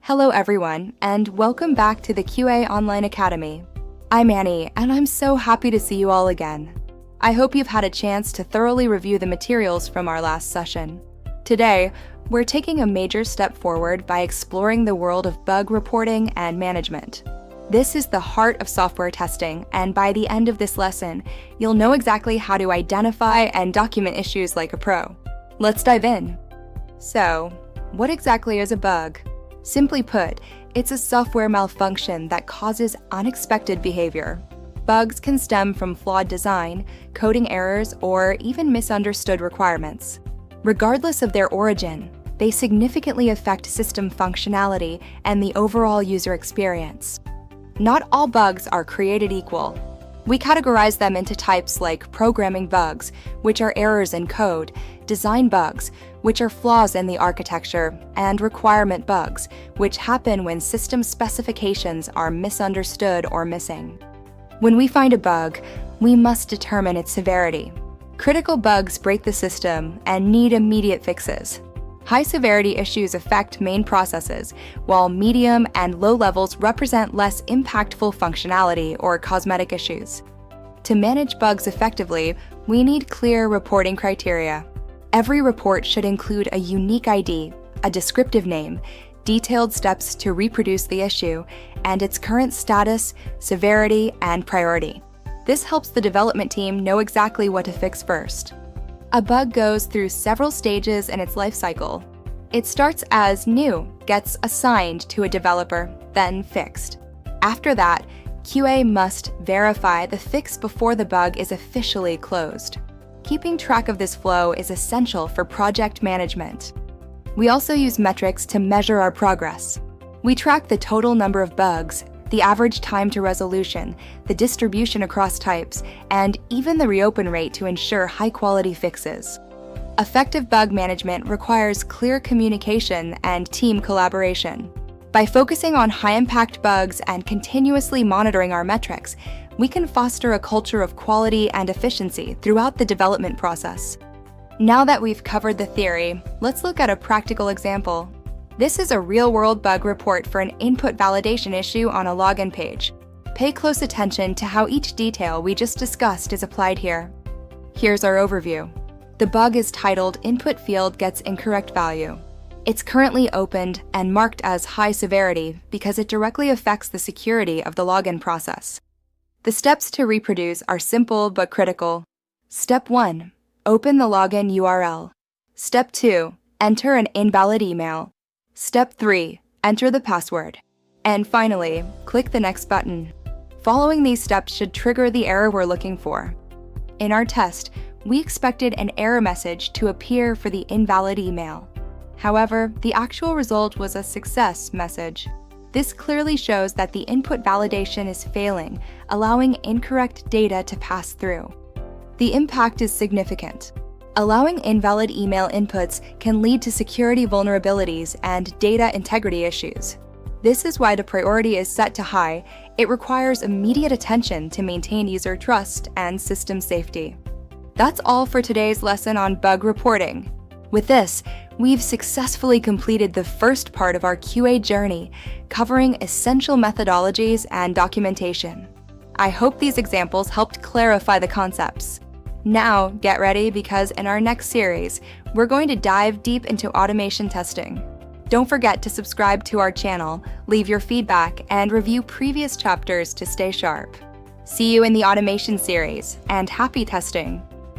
Hello everyone, and welcome back to the QA Online Academy. I'm Annie, and I'm so happy to see you all again. I hope you've had a chance to thoroughly review the materials from our last session. Today, we're taking a major step forward by exploring the world of bug reporting and management. This is the heart of software testing, and by the end of this lesson, you'll know exactly how to identify and document issues like a pro. Let's dive in. So, what exactly is a bug? Simply put, it's a software malfunction that causes unexpected behavior. Bugs can stem from flawed design, coding errors, or even misunderstood requirements. Regardless of their origin, they significantly affect system functionality and the overall user experience. Not all bugs are created equal. We categorize them into types like programming bugs, which are errors in code, design bugs, which are flaws in the architecture, and requirement bugs, which happen when system specifications are misunderstood or missing. When we find a bug, we must determine its severity. Critical bugs break the system and need immediate fixes. High-severity issues affect main processes, while medium and low levels represent less impactful functionality or cosmetic issues. To manage bugs effectively, we need clear reporting criteria. Every report should include a unique ID, a descriptive name, detailed steps to reproduce the issue, and its current status, severity, and priority. This helps the development team know exactly what to fix first. A bug goes through several stages in its lifecycle. It starts as new, gets assigned to a developer, then fixed. After that, QA must verify the fix before the bug is officially closed. Keeping track of this flow is essential for project management. We also use metrics to measure our progress. We track the total number of bugs, the average time to resolution, the distribution across types, and even the reopen rate to ensure high-quality fixes. Effective bug management requires clear communication and team collaboration. By focusing on high-impact bugs and continuously monitoring our metrics, we can foster a culture of quality and efficiency throughout the development process. Now that we've covered the theory, let's look at a practical example. This is a real-world bug report for an input validation issue on a login page. Pay close attention to how each detail we just discussed is applied here. Here's our overview. The bug is titled Input Field Gets Incorrect Value. It's currently opened and marked as high severity because it directly affects the security of the login process. The steps to reproduce are simple but critical. Step 1. Open the login URL. Step 2. Enter an invalid email. Step 3. Enter the password. And finally, click the next button. Following these steps should trigger the error we're looking for. In our test, we expected an error message to appear for the invalid email. However, the actual result was a success message. This clearly shows that the input validation is failing, allowing incorrect data to pass through. The impact is significant. Allowing invalid email inputs can lead to security vulnerabilities and data integrity issues. This is why the priority is set to high. It requires immediate attention to maintain user trust and system safety. That's all for today's lesson on bug reporting. With this, we've successfully completed the first part of our QA journey, covering essential methodologies and documentation. I hope these examples helped clarify the concepts. Now, get ready because in our next series, we're going to dive deep into automation testing. Don't forget to subscribe to our channel, leave your feedback, and review previous chapters to stay sharp. See you in the automation series, and happy testing!